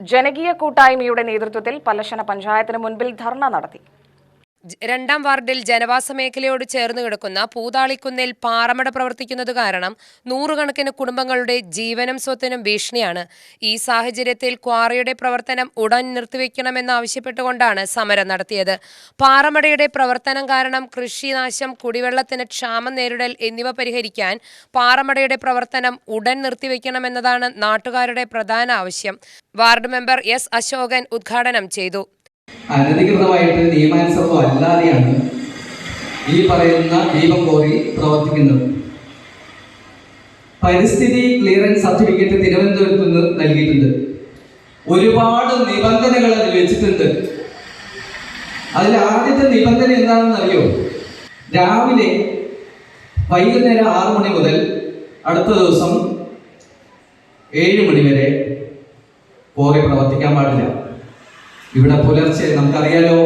ജനകീയ കൂട്ടായ്മയുടെ നേതൃത്വത്തിൽ പലശന പഞ്ചായത്തിന് മുൻപിൽ ധർണ നടത്തി. രണ്ടാം വാർഡിൽ ജനവാസ മേഖലയോട് ചേർന്ന് കിടക്കുന്ന പൂതാളിക്കുന്നിൽ പാറമട പ്രവർത്തിക്കുന്നത് കാരണം നൂറുകണക്കിന് കുടുംബങ്ങളുടെ ജീവനും സ്വത്തിനും ഭീഷണിയാണ്. ഈ സാഹചര്യത്തിൽ ക്വാറിയുടെ പ്രവർത്തനം ഉടൻ നിർത്തിവെക്കണമെന്നാവശ്യപ്പെട്ടുകൊണ്ടാണ് സമരം നടത്തിയത്. പാറമടയുടെ പ്രവർത്തനം കാരണം കൃഷിനാശം, കുടിവെള്ളത്തിന് ക്ഷാമം നേരിടൽ എന്നിവ പരിഹരിക്കാൻ പാറമടയുടെ പ്രവർത്തനം ഉടൻ നിർത്തിവെക്കണമെന്നതാണ് നാട്ടുകാരുടെ പ്രധാന ആവശ്യം. വാർഡ് മെമ്പർ എസ് അശോകൻ ഉദ്ഘാടനം ചെയ്തു. അനധികൃതമായിട്ട് നിയമാനുസൃതം അല്ലാതെയാണ് ഈ പറയുന്ന ദീപം കോറി പ്രവർത്തിക്കുന്നത്. പരിസ്ഥിതി ക്ലിയറൻസ് സർട്ടിഫിക്കറ്റ് തിരുവനന്തപുരത്ത് നിന്ന് നൽകിയിട്ടുണ്ട്. ഒരുപാട് നിബന്ധനകൾ അതിൽ വെച്ചിട്ടുണ്ട്. അതിൽ ആദ്യത്തെ നിബന്ധന എന്താണെന്ന് അറിയോ? രാവിലെ വൈകുന്നേരം 6 മണി മുതൽ അടുത്ത ദിവസം 7 മണി വരെ കോറി പ്രവർത്തിക്കാൻ പാടില്ല. ഇവിടെ പുലർച്ചെ നമുക്കറിയാലോ,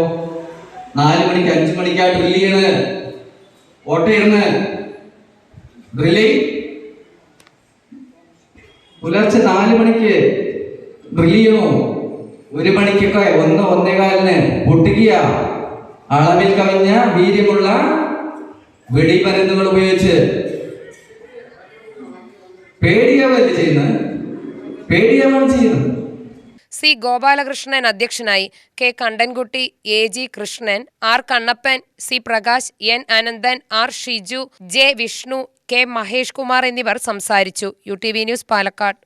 4 മണിക്ക് 5 മണിക്കാ ഡ്രില്ല് ചെയ്യണ്, ഓട്ടയിരുന്ന് ഡ്രില്ല്. പുലർച്ചെ 4 മണിക്ക് ഡ്രില്ല് ചെയ്യണോ? 1 മണിക്കൊക്കെ 1-1:15 പൊട്ടിക്കുക. അളവിൽ കവിഞ്ഞ വീര്യമുള്ള വെടിമരുന്നുകൾ ഉപയോഗിച്ച് പേടിയാവല്ലേ ചെയ്യുന്നത്? പേടിയാവാണ് ചെയ്യുന്നത്. സി ഗോപാലകൃഷ്ണൻ അധ്യക്ഷനായി. K Kandankutty, A G Krishnan, R Kannappan, C Prakash, N Ananthan, R Shiju, J Vishnu, K Mahesh Kumar എന്നിവർ സംസാരിച്ചു. UTV news, Palakkad.